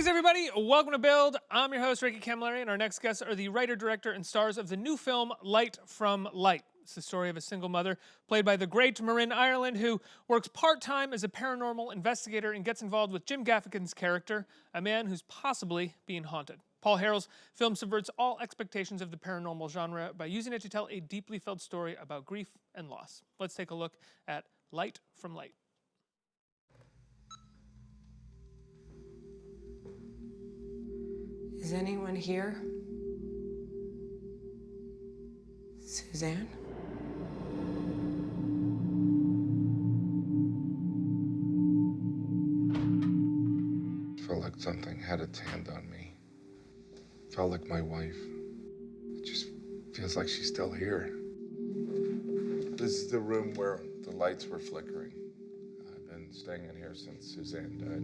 Thanks, everybody. Welcome to Build. I'm your host, Ricky Camilleri, and our next guests are the writer, director, and stars of the new film, Light from Light. It's the story of a single mother, played by the great Marin Ireland, who works part-time as a paranormal investigator and gets involved with Jim Gaffigan's character, a man who's possibly being haunted. Paul Harrill's film subverts all expectations of the paranormal genre by using it to tell a deeply felt story about grief and loss. Let's take a look at Light from Light. Is anyone here? Suzanne? Felt like something had its hand on me. Felt like my wife. It just feels like she's still here. This is the room where the lights were flickering. I've been staying in here since Suzanne died.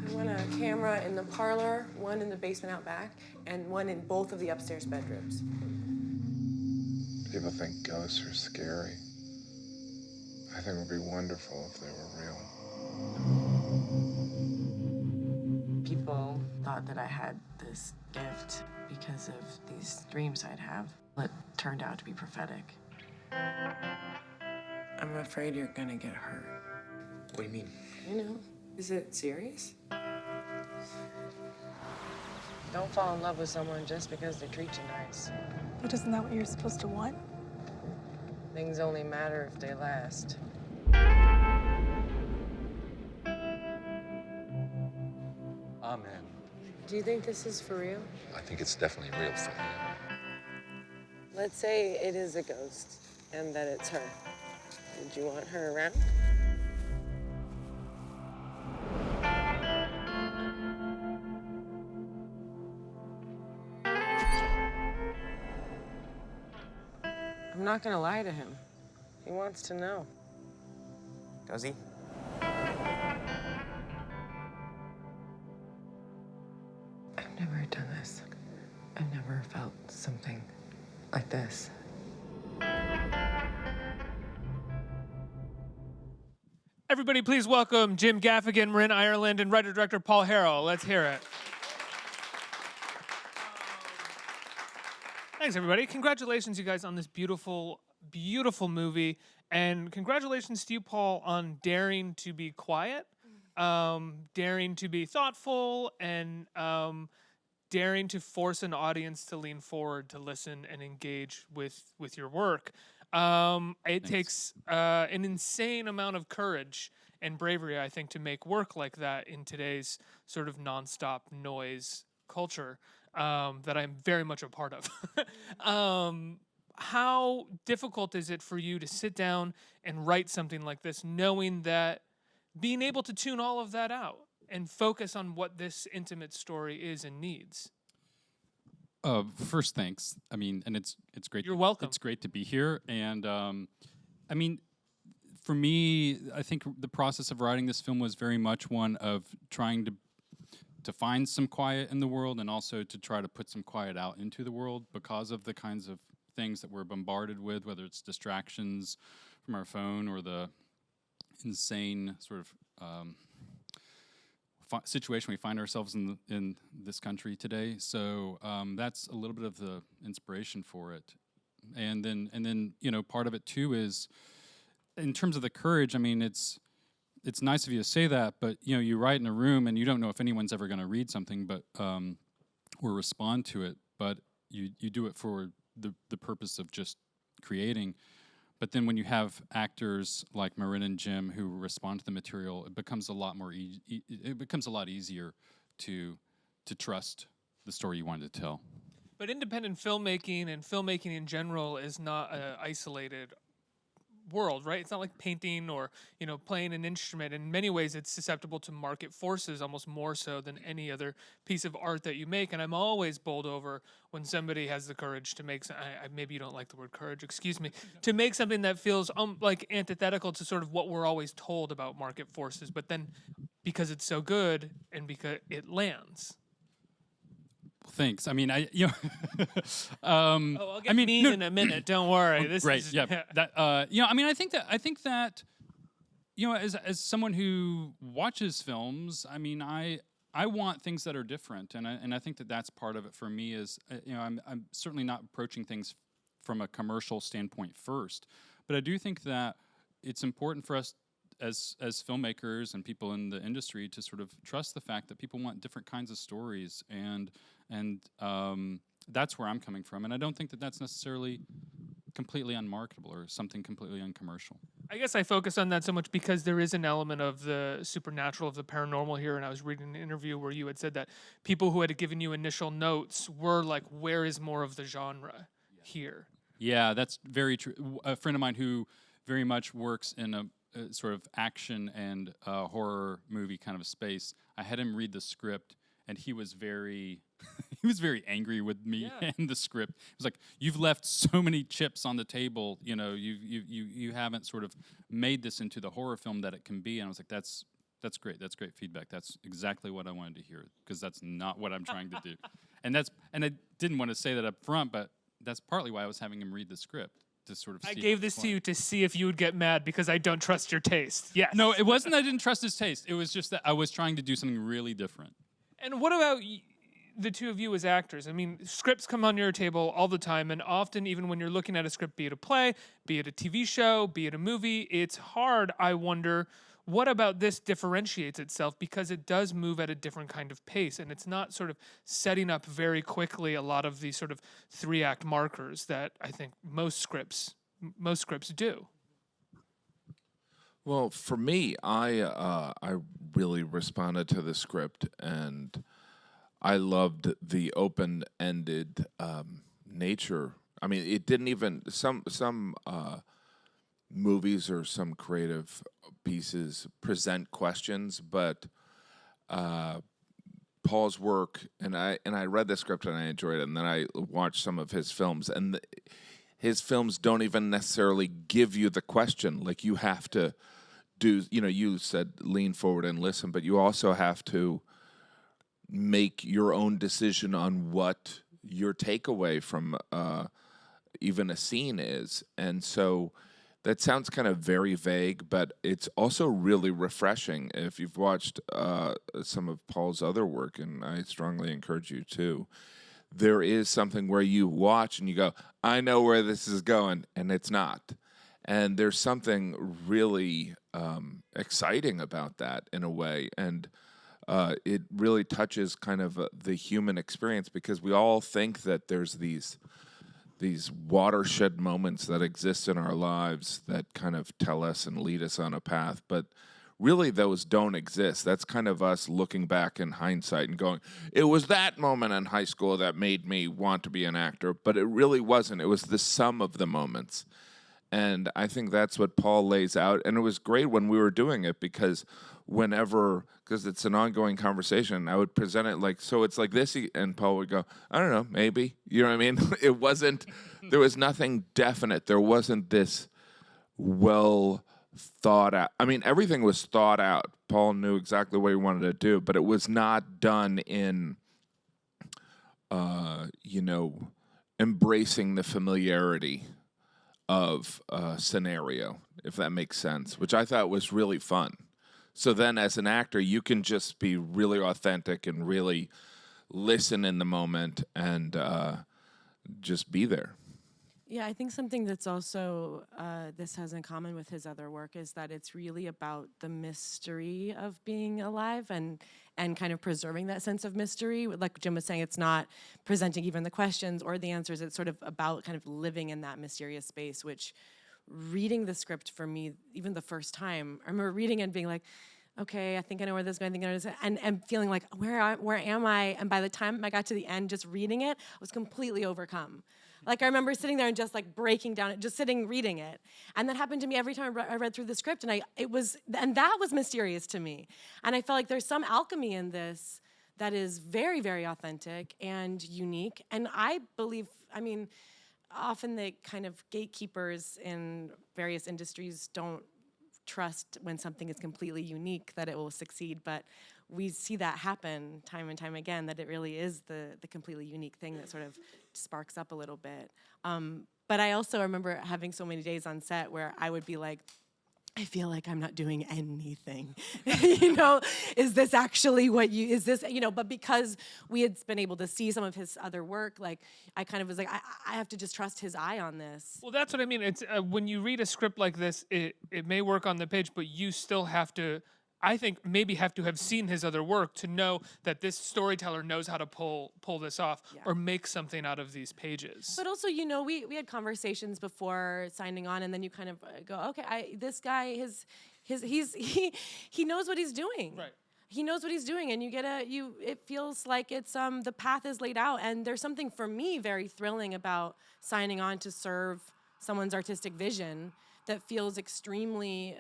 I want a camera in the parlor, one in the basement out back, and one in both of the upstairs bedrooms. People think ghosts are scary. I think it would be wonderful if they were real. People thought that I had this gift because of these dreams I'd have. It turned out to be prophetic. I'm afraid you're gonna get hurt. What do you mean? You know, is it serious? Don't fall in love with someone just because they treat you nice. But isn't that what you're supposed to want? Things only matter if they last. Amen. Do you think this is for real? I think it's definitely real for him. Let's say it is a ghost and that it's her. Would you want her around? I'm not gonna lie to him. He wants to know. Does he? I've never done this. I've never felt something like this. Everybody, please welcome Jim Gaffigan, Marin Ireland, and writer-director Paul Harrill. Let's hear it. Thanks, everybody. Congratulations, you guys, on this beautiful, beautiful movie. And congratulations to you, Paul, on daring to be quiet, daring to be thoughtful, and daring to force an audience to lean forward, to listen, and engage with your work. It takes an insane amount of courage and bravery, I think, to make work like that in today's sort of nonstop noise culture that I'm very much a part of. How difficult is it for you to sit down and write something like this, knowing that being able to tune all of that out and focus on what this intimate story is and needs? First, thanks. I mean, and it's great. You're welcome. It's great to be here, and I mean, for me, I think the process of writing this film was very much one of trying to find some quiet in the world, and also to try to put some quiet out into the world because of the kinds of things that we're bombarded with, whether it's distractions from our phone or the insane sort of situation we find ourselves in this country today. So that's a little bit of the inspiration for it. And then you know, part of it too is in terms of the courage. I mean, it's nice of you to say that, but you know, you write in a room and you don't know if anyone's ever going to read something, but or respond to it. But you do it for the purpose of just creating. But then when you have actors like Marin and Jim who respond to the material, it becomes a lot more it becomes a lot easier to trust the story you wanted to tell. But independent filmmaking and filmmaking in general is not an isolated world, right? It's not like painting or, you know, playing an instrument. In many ways, it's susceptible to market forces almost more so than any other piece of art that you make. And I'm always bowled over when somebody has the courage to make, maybe you don't like the word courage, excuse me, to make something that feels like antithetical to sort of what we're always told about market forces. But then because it's so good and because it lands. Thanks. I mean, I'll get mean in a minute. Don't worry. This right. is Yeah. That. You know. I mean, I think that. You know, as someone who watches films, I mean, I I want things that are different, and I think that that's part of it for me. Is I'm certainly not approaching things from a commercial standpoint first, but I do think that it's important for us as filmmakers and people in the industry to sort of trust the fact that people want different kinds of stories, and that's where I'm coming from, and I don't think that that's necessarily completely unmarketable or something completely uncommercial. I guess I focus on that so much because there is an element of the supernatural, of the paranormal here. And I was reading an interview where you had said that people who had given you initial notes were like, where is more of the genre here? Yeah, that's very true. A friend of mine who very much works in a sort of action and horror movie kind of a space, I had him read the script, and he was very he was very angry with me and the script. He was like, "You've left so many chips on the table. You haven't sort of made this into the horror film that it can be." And I was like, "That's great. That's great feedback. That's exactly what I wanted to hear, because that's not what I'm trying to do." And I didn't want to say that up front, but that's partly why I was having him read the script to sort of. I gave this to you to see if you would get mad because I don't trust your taste. Yes. No, it wasn't that I didn't trust his taste. It was just that I was trying to do something really different. And what about the two of you as actors? I mean, scripts come on your table all the time, and often, even when you're looking at a script, be it a play, be it a TV show, be it a movie, it's hard. I wonder, what about this differentiates itself because it does move at a different kind of pace, and it's not sort of setting up very quickly a lot of these sort of 3-act markers that I think most scripts do. Well, for me, I really responded to the script, and I loved the open-ended nature. I mean, it didn't even some movies or some creative pieces present questions, but Paul's work, and I read the script and I enjoyed it, and then I watched some of his films, and his films don't even necessarily give you the question. Like, you have to do, you said lean forward and listen, but you also have to make your own decision on what your takeaway from even a scene is. And so that sounds kind of very vague, but it's also really refreshing. If you've watched some of Paul's other work, and I strongly encourage you to, there is something where you watch and you go, I know where this is going, and it's not. And there's something really exciting about that in a way. And it really touches kind of the human experience, because we all think that there's these watershed moments that exist in our lives that kind of tell us and lead us on a path, but really those don't exist. That's kind of us looking back in hindsight and going, it was that moment in high school that made me want to be an actor, but it really wasn't. It was the sum of the moments. And I think that's what Paul lays out. And it was great when we were doing it, because because it's an ongoing conversation, I would present it like, so it's like this, and Paul would go, I don't know, maybe. You know what I mean? It wasn't, there was nothing definite. There wasn't this well thought out. I mean, everything was thought out. Paul knew exactly what he wanted to do, but it was not done in, embracing the familiarity of a scenario, if that makes sense, which I thought was really fun. So then as an actor, you can just be really authentic and really listen in the moment and just be there. Yeah, I think something that's also this has in common with his other work is that it's really about the mystery of being alive and kind of preserving that sense of mystery. Like Jim was saying, it's not presenting even the questions or the answers. It's sort of about kind of living in that mysterious space, which reading the script for me, even the first time, I remember reading it and being like, okay, I think I know where this is going, I think I know where this is, and feeling like, where am I? And by the time I got to the end, just reading it, I was completely overcome. Like, I remember sitting there and just like breaking down it, just sitting reading it. And that happened to me every time I read through the script, and that was mysterious to me. And I felt like there's some alchemy in this that is very, very authentic and unique. And I believe, often the kind of gatekeepers in various industries don't trust when something is completely unique that it will succeed, but we see that happen time and time again, that it really is the completely unique thing that sort of sparks up a little bit. But I also remember having so many days on set where I would be like, I feel like I'm not doing anything. You know, is this actually what you, is this, you know, but because we had been able to see some of his other work, like, I kind of was like, I have to just trust his eye on this. Well, that's what I mean. It's when you read a script like this, it may work on the page, but you still have to. I think maybe have to have seen his other work to know that this storyteller knows how to pull this off or make something out of these pages. But also, you know, we had conversations before signing on, and then you kind of go, okay, this guy, he knows what he's doing. Right. He knows what he's doing, and it feels like it's the path is laid out, and there's something for me very thrilling about signing on to serve someone's artistic vision that feels extremely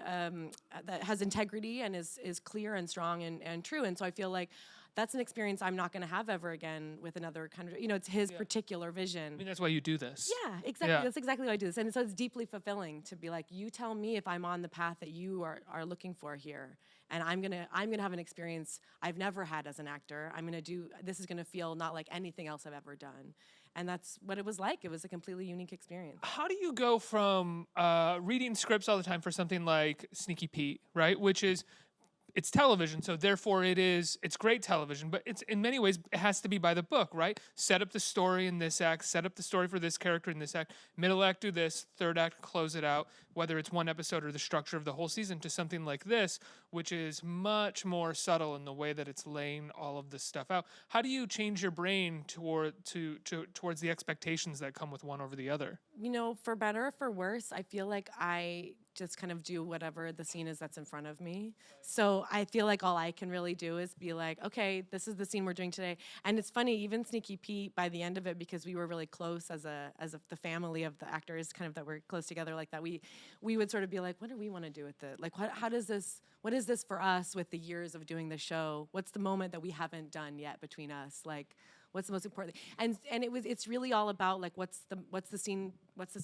that has integrity and is clear and strong and true. And so I feel like that's an experience I'm not going to have ever again with another country. You know, it's his particular vision. I mean, that's why you do this. Yeah, exactly. That's exactly why I do this. And so it's deeply fulfilling to be like, you tell me if I'm on the path that you are looking for here. And I'm gonna have an experience I've never had as an actor. This is gonna feel not like anything else I've ever done. And that's what it was like. It was a completely unique experience. How do you go from reading scripts all the time for something like Sneaky Pete, right? Which is, it's television, so therefore it's great television, but it's in many ways it has to be by the book, right? Set up the story in this act, set up the story for this character in this act, middle act do this, third act close it out, whether it's one episode or the structure of the whole season, to something like this, which is much more subtle in the way that it's laying all of this stuff out. How do you change your brain towards the expectations that come with one over the other? You know, for better or for worse, I feel like I just kind of do whatever the scene is that's in front of me. So I feel like all I can really do is be like, okay, this is the scene we're doing today. And it's funny, even Sneaky Pete, by the end of it, because we were really close as the family of the actors, kind of that were close together like that, we would sort of be like, what do we want to do with it? Like, what is this for us with the years of doing the show? What's the moment that we haven't done yet between us? Like, what's the most important? And it's really all about like, what's the scene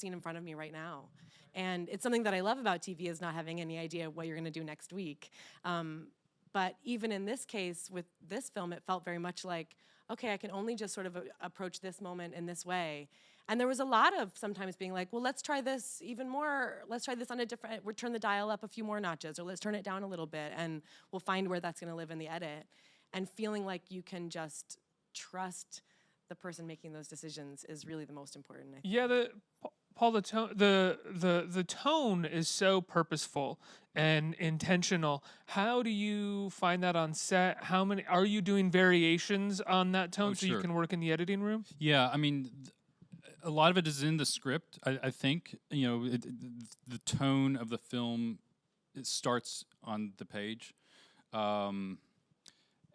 in front of me right now? And it's something that I love about TV, is not having any idea what you're going to do next week. But even in this case, with this film, it felt very much like, okay, I can only just sort of approach this moment in this way. And there was a lot of sometimes being like, well, let's try this even more. Let's try this on we'll turn the dial up a few more notches, or let's turn it down a little bit, and we'll find where that's going to live in the edit. And feeling like you can just trust the person making those decisions is really the most important, I think. Yeah, Paul, the tone is so purposeful and intentional. How do you find that on set? How many are you doing variations on that tone so you sure. can work in the editing room? Yeah, I mean, a lot of it is in the script. I think, you know, the tone of the film, it starts on the page.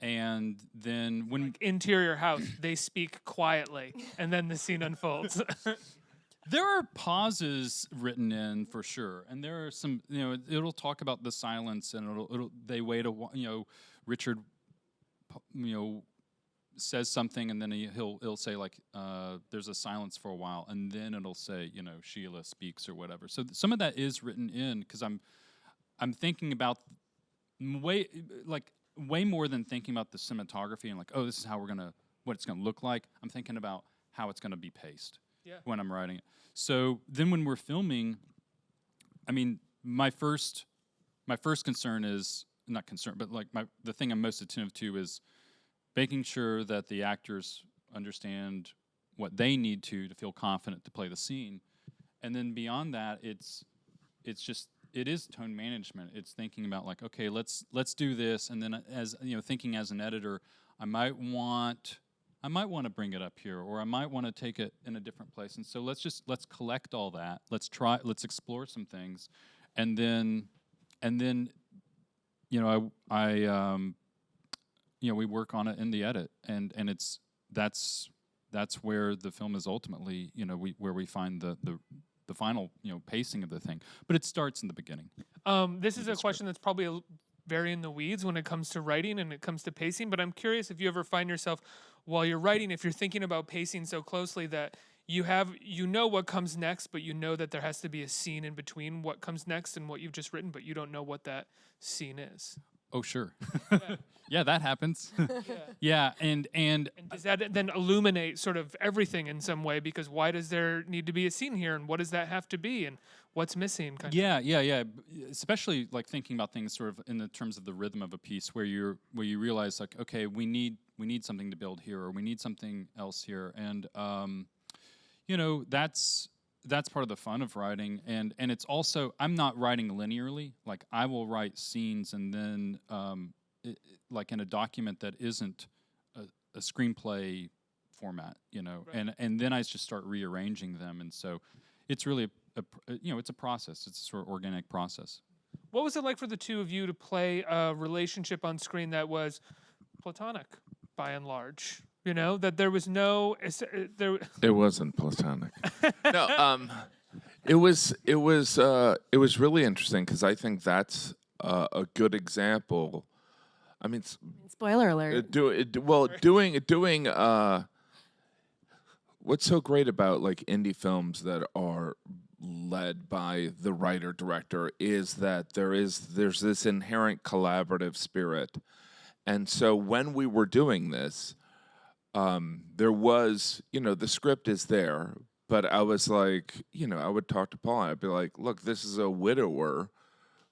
And then when Interior house, they speak quietly, and then the scene unfolds. there are pauses written in for sure, and there are some. You know, it'll talk about the silence, and they wait Richard, says something, and then he'll say like, "There's a silence for a while," and then it'll say, Shelia speaks or whatever. So some of that is written in because I'm thinking about way more than thinking about the cinematography and like, oh, this is what it's gonna look like. I'm thinking about how it's gonna be paced when I'm writing it. So then when we're filming, I mean, my first concern is not concern, but like the thing I'm most attentive to is making sure that the actors understand what they need to feel confident to play the scene. And then beyond that, it is tone management. It's thinking about like, okay, let's do this, and then thinking as an editor, I might want to bring it up here, or I might want to take it in a different place. And so let's collect all that. Let's explore some things, and then we work on it in the edit, and that's where the film is ultimately where we find the final pacing of the thing, but it starts in the beginning. This is a question that's probably very in the weeds when it comes to writing and it comes to pacing, but I'm curious if you ever find yourself while you're writing, if you're thinking about pacing so closely that you know what comes next, but you know that there has to be a scene in between what comes next and what you've just written, but you don't know what that scene is. Oh, sure. Yeah, that happens. Yeah, and does that then illuminate sort of everything in some way? Because why does there need to be a scene here, and what does that have to be, and what's missing. Kind of. Yeah. Especially like thinking about things sort of in the terms of the rhythm of a piece, where you realize like, okay, we need something to build here, or we need something else here, and that's part of the fun of writing, and it's also, I'm not writing linearly. Like I will write scenes, and then like in a document that isn't a screenplay format, right. and then I just start rearranging them, and so it's really it's a process. It's a sort of organic process. What was it like for the two of you to play a relationship on screen that was platonic, by and large? That there was no there. It wasn't platonic. No, it was really interesting because I think that's a good example. I mean, spoiler alert. Doing what's so great about like indie films that are led by the writer director is that there's this inherent collaborative spirit, and so when we were doing this. There was, the script is there, but I was like, I would talk to Paul and I'd be like, look, this is a widower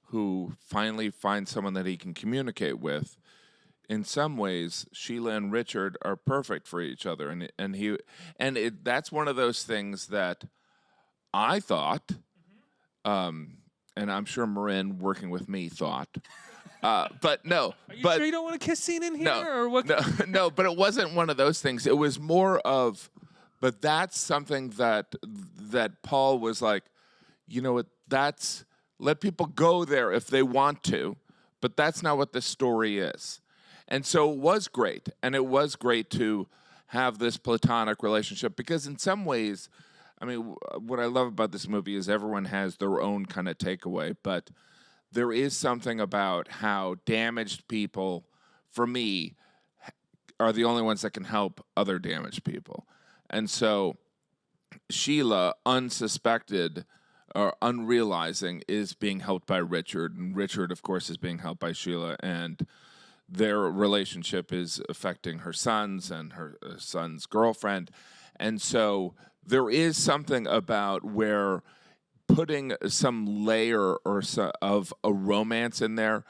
who finally finds someone that he can communicate with. In some ways, Shelia and Richard are perfect for each other. That's one of those things that I thought, and I'm sure Marin working with me thought, but no. Are you sure you don't want a kiss scene in here? Or what? No, but it wasn't one of those things. It was more of, but that's something that Paul was like, let people go there if they want to, but that's not what the story is. And so it was great. And it was great to have this platonic relationship because in some ways, I mean, what I love about this movie is everyone has their own kind of takeaway, but there is something about how damaged people, for me, are the only ones that can help other damaged people. And so Sheila, unsuspected or unrealizing, is being helped by Richard. And Richard, of course, is being helped by Sheila. And their relationship is affecting her sons and her son's girlfriend. And so there is something about where putting some layer of a romance in there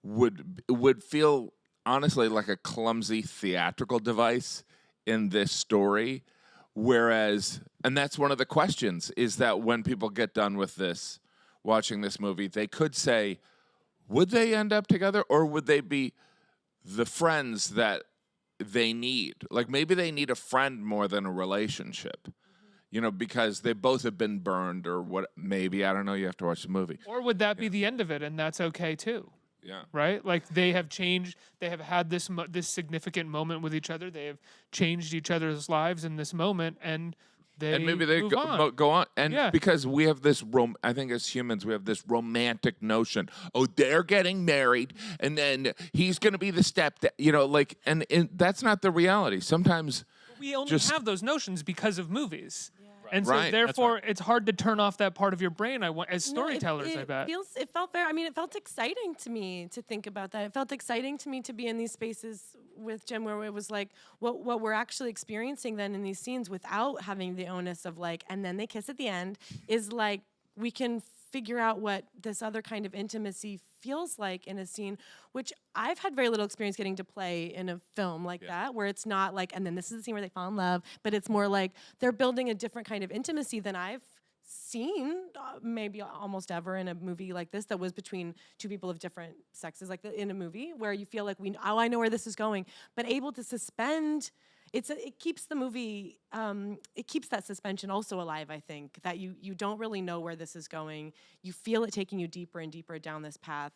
would feel honestly like a clumsy theatrical device in this story. Whereas, and that's one of the questions, is that when people get done with this, watching this movie, they could say, would they end up together or would they be the friends that they need? Like maybe they need a friend more than a relationship. Because they both have been burned or what, maybe, I don't know, you have to watch the movie. Or would that be the end of it, and that's okay too? Yeah. Right? Like they have changed, they have had this significant moment with each other, they have changed each other's lives in this moment, and maybe they move go on. And yeah. because we have this, I think as humans, we have this romantic notion. Oh, they're getting married, and then he's going to be the stepdad, and that's not the reality. Sometimes we only have those notions because of movies. And so, Right. therefore, it's hard to turn off that part of your brain. As storytellers, I bet. It felt exciting to me to think about that. It felt exciting to me to be in these spaces with Jim, where it was like what we're actually experiencing then in these scenes, without having the onus of like, and then they kiss at the end, is like we can figure out what this other kind of intimacy feels like in a scene, which I've had very little experience getting to play in a film like that, where it's not like, and then this is the scene where they fall in love, but it's more like they're building a different kind of intimacy than I've seen maybe almost ever in a movie like this that was between two people of different sexes, like in a movie where you feel like I know where this is going, but able to suspend. It keeps the movie, it keeps that suspension also alive, I think, that you don't really know where this is going. You feel it taking you deeper and deeper down this path,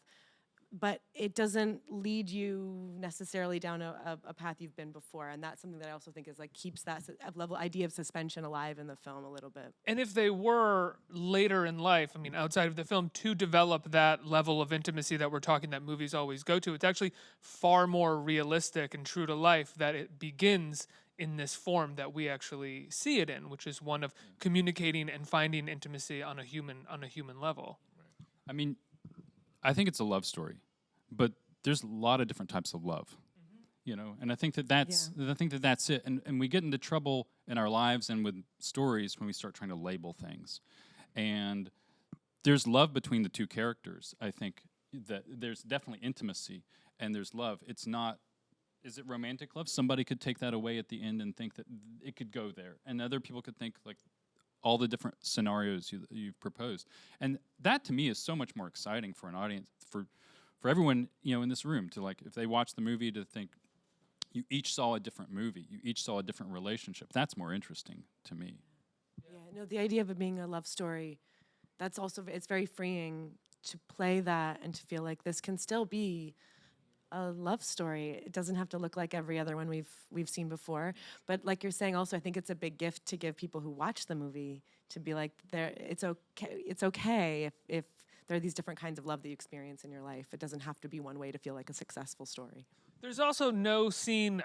but it doesn't lead you necessarily down a path you've been before. And that's something that I also think is like keeps that idea of suspension alive in the film a little bit. And if they were later in life, outside of the film, to develop that level of intimacy that we're talking that movies always go to, it's actually far more realistic and true to life that it begins in this form that we actually see it in, which is one of communicating and finding intimacy on a human level. I think it's a love story, but there's a lot of different types of love, and I think that's it. And we get into trouble in our lives and with stories when we start trying to label things. And there's love between the two characters. I think that there's definitely intimacy and there's love. It's not. Is it romantic love? Somebody could take that away at the end and think that it could go there, and other people could think like all the different scenarios you've proposed, and that to me is so much more exciting for an audience, for everyone in this room, to like, if they watch the movie, to think you each saw a different movie, you each saw a different relationship. That's more interesting to me. Yeah, no, the idea of it being a love story, that's also, it's very freeing to play that and to feel like this can still be a love story. It doesn't have to look like every other one we've seen before. But like you're saying, also, I think it's a big gift to give people who watch the movie to be like, it's okay if there are these different kinds of love that you experience in your life. It doesn't have to be one way to feel like a successful story. There's also no scene,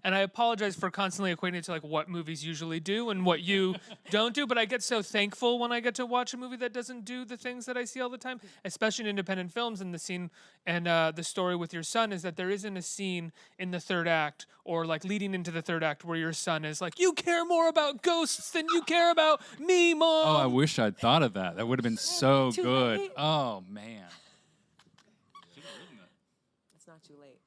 and I apologize for constantly equating it to like what movies usually do and what you don't do, but I get so thankful when I get to watch a movie that doesn't do the things that I see all the time, especially in independent films. And the scene and the story with your son is that there isn't a scene in the third act or like leading into the third act where your son is like, you care more about ghosts than you care about me, Mom. Oh, I wish I'd thought of that. That would have been so Too good. late. Oh man. It's not too late.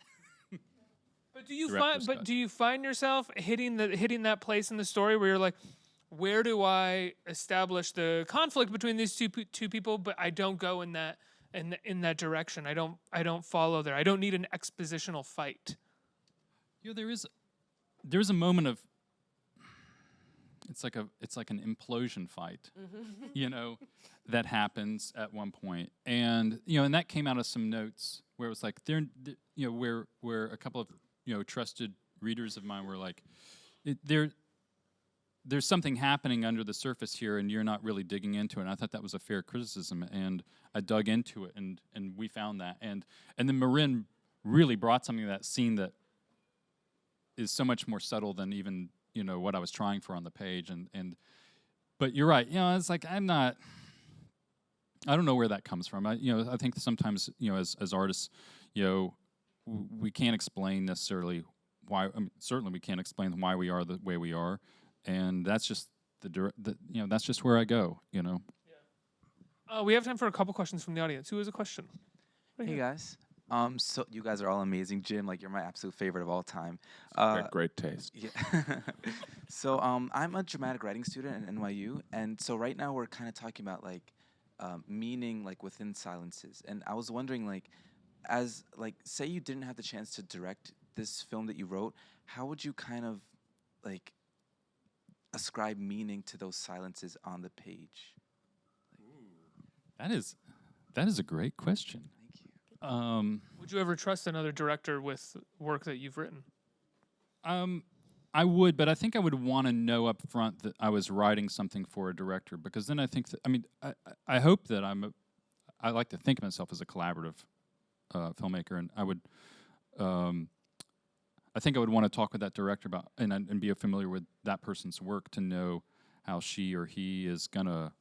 But do you Director's find? But cut. do you find yourself hitting that place in the story where you're like, where do I establish the conflict between these two people? But I don't go in that direction. I don't follow there. I don't need an expositional fight. There's a moment of. It's like an implosion fight, that happens at one point, and and that came out of some notes where it was like where a couple of trusted readers of mine were like, there's something happening under the surface here, and you're not really digging into it. And I thought that was a fair criticism, and I dug into it, and we found that, and then Marin really brought something to that scene that is so much more subtle than even what I was trying for on the page, and but you're right. It's like I don't know where that comes from. I think sometimes as artists, we can't explain necessarily why. I mean, certainly we can't explain why we are the way we are, and that's just that's just where I go. We have time for a couple questions from the audience. Who has a question? Hey guys. So you guys are all amazing. Jim, like you're my absolute favorite of all time. Great taste. Yeah. So I'm a dramatic writing student at NYU, and so right now we're kind of talking about like meaning like within silences. And I was wondering as say you didn't have the chance to direct this film that you wrote, how would you kind of like ascribe meaning to those silences on the page? That is a great question. Thank you. Would you ever trust another director with work that you've written? I would, but I think I would want to know up front that I was writing something for a director, because then I think that, I hope that I like to think of myself as a collaborative filmmaker, and I would, I think I would want to talk with that director about and be familiar with that person's work to know how she or he is gonna,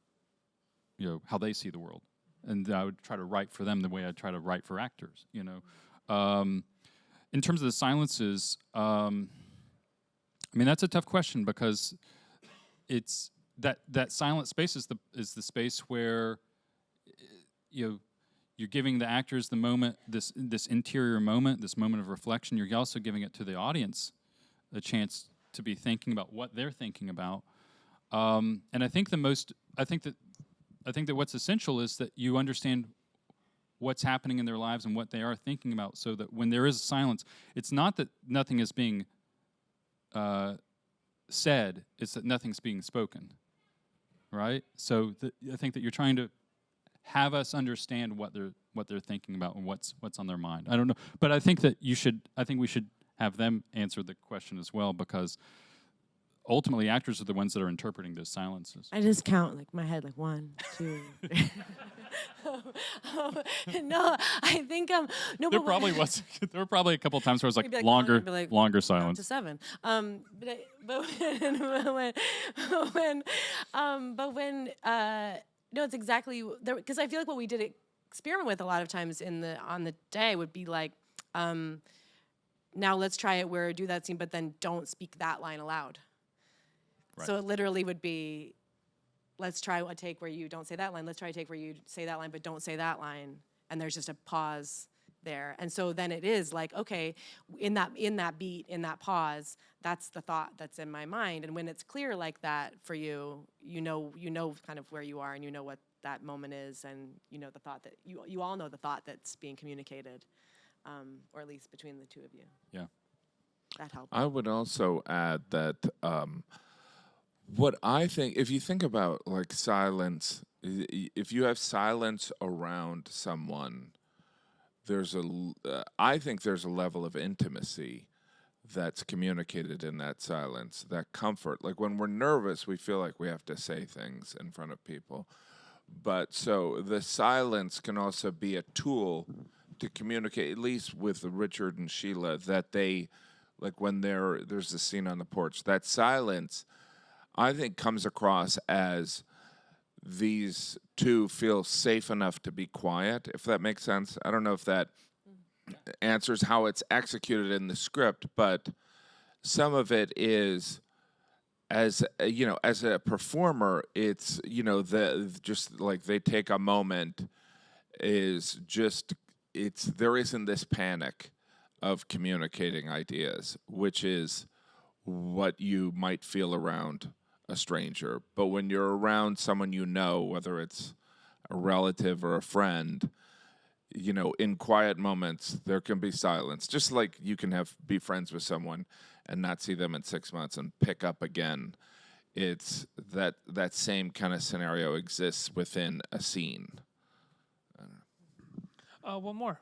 how they see the world, and I would try to write for them the way I try to write for actors. In terms of the silences, that's a tough question, because it's that silent space is the space where you're giving the actors the moment, this interior moment, this moment of reflection. You're also giving it to the audience a chance to be thinking about what they're thinking about. And I think that what's essential is that you understand what's happening in their lives and what they are thinking about, so that when there is silence, it's not that nothing is being said, it's that nothing's being spoken, right? So I think that you're trying to have us understand what they're thinking about and what's on their mind. I don't know, but I think we should have them answer the question as well, because ultimately actors are the ones that are interpreting those silences. I just count my head 1, 2. No, I think no. There but probably was. There were probably a couple times where it was Maybe longer count silence. to 7. But when no, it's exactly there, because I feel like what we did experiment with a lot of times on the day would be now let's try it where do that scene, but then don't speak that line aloud. Right. So it literally would be let's try a take where you don't say that line. Let's try a take where you say that line but don't say that line, and there's just a pause there. And so then it is like, okay, in that beat, in that pause, that's the thought that's in my mind. And when it's clear like that for you, you know kind of where you are, and you know what that moment is, and you know the thought that you all know the thought that's being communicated, or at least between the two of you. Yeah. That helps. I would also add that what I think, if you think about like silence, if you have silence around someone, I think there's a level of intimacy that's communicated in that silence, that comfort. Like when we're nervous, we feel like we have to say things in front of people. But so the silence can also be a tool to communicate, at least with Richard and Shelia, that they, like when there's a scene on the porch, that silence, I think, comes across as these two feel safe enough to be quiet, if that makes sense. I don't know if that answers how it's executed in the script, but some of it is, as as a performer, it's, just like they take a moment, is just, there isn't this panic of communicating ideas, which is what you might feel around a stranger. But when you're around someone you know, whether it's a relative or a friend, in quiet moments, there can be silence. Just like you can be friends with someone and not see them in 6 months and pick up again. It's that same kind of scenario exists within a scene. One more.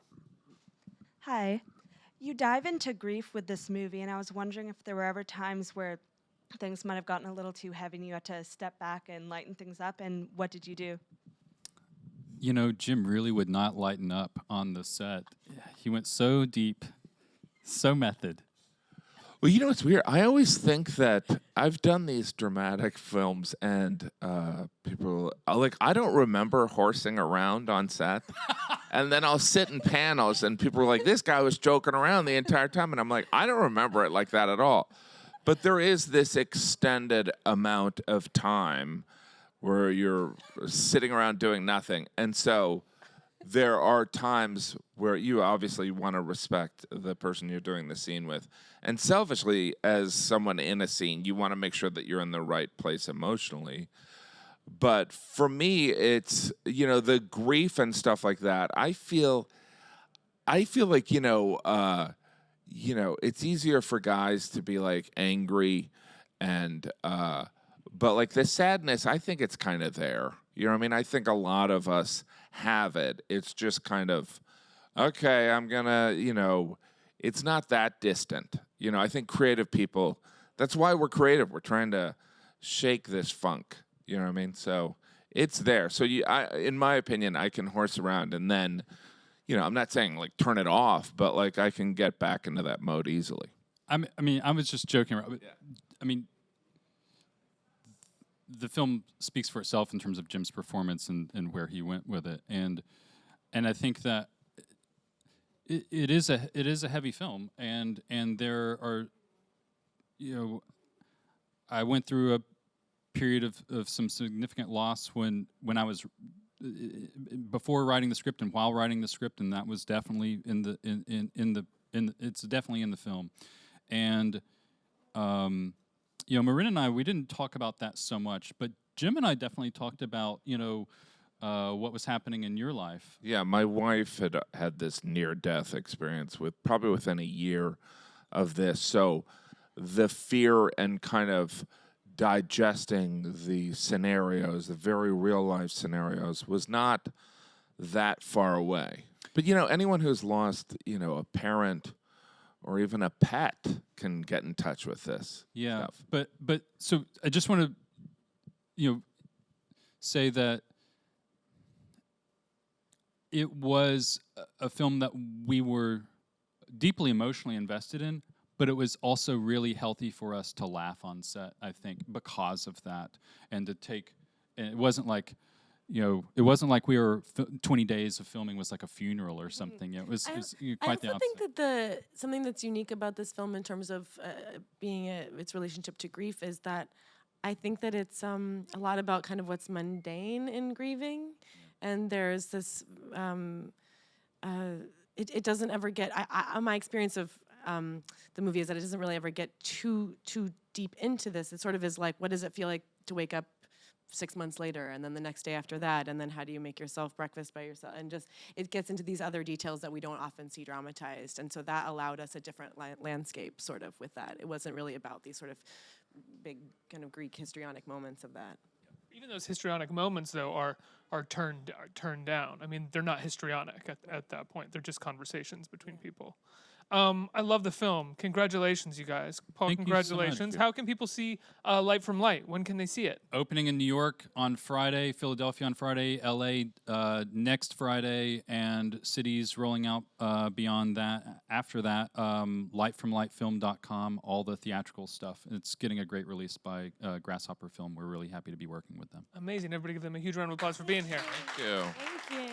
Hi. You dive into grief with this movie, and I was wondering if there were ever times where things might have gotten a little too heavy and you had to step back and lighten things up, and what did you do? Jim really would not lighten up on the set. He went so deep, so method. Well, what's weird? I always think that I've done these dramatic films, and people I don't remember horsing around on set. And then I'll sit in panels, and people are like, "This guy was joking around the entire time," and I'm like, "I don't remember it like that at all." But there is this extended amount of time where you're sitting around doing nothing, and so there are times where you obviously want to respect the person you're doing the scene with. And selfishly, as someone in a scene, you want to make sure that you're in the right place emotionally. But for me, it's, the grief and stuff like that. I feel like, it's easier for guys to be like angry and, but like the sadness, I think it's kind of there. You know what I mean? I think a lot of us have it. It's just kind of, okay, I'm gonna, it's not that distant. I think creative people, that's why we're creative. We're trying to shake this funk. You know what I mean? So it's there. So in my opinion, I can horse around, and then, I'm not saying like turn it off, but like I can get back into that mode easily. I was just joking around. Yeah. I mean, the film speaks for itself in terms of Jim's performance and where he went with it, and I think that it is a heavy film, and there are, I went through a period of some significant loss when I was before writing the script and while writing the script, and that was definitely it's definitely in the film, and Marin and I, we didn't talk about that so much, but Jim and I definitely talked about, what was happening in your life. Yeah, my wife had this near-death experience probably within a year of this. So the fear and kind of digesting the scenarios, the very real-life scenarios, was not that far away. But, anyone who's lost, a parent or even a pet can get in touch with this stuff. But so I just want to, say that it was a film that we were deeply emotionally invested in, but it was also really healthy for us to laugh on set, I think, because of that, and to take. And it wasn't like, it wasn't like we were 20 days of filming was like a funeral or something. It was quite the opposite. I think that something that's unique about this film in terms of being its relationship to grief is that I think that it's a lot about kind of what's mundane in grieving, and there's this. It doesn't ever get. My experience of the movie is that it doesn't really ever get too deep into this. It sort of is like, what does it feel like to wake up 6 months later, and then the next day after that, and then how do you make yourself breakfast by yourself, and just it gets into these other details that we don't often see dramatized, and so that allowed us a different landscape sort of with that. It wasn't really about these sort of big kind of Greek histrionic moments of that. Even those histrionic moments, though, are turned down. I mean, they're not histrionic at that point. They're just conversations between people. I love the film. Congratulations, you guys. Paul, Thank you so much. congratulations. How can people see Light from Light? When can they see it? Opening in New York on Friday, Philadelphia on Friday, LA next Friday, and cities rolling out beyond that. After that, lightfromlightfilm.com, all the theatrical stuff. It's getting a great release by Grasshopper Film. We're really happy to be working with them. Amazing. Everybody give them a huge round of applause for being here. Thank you. Thank you.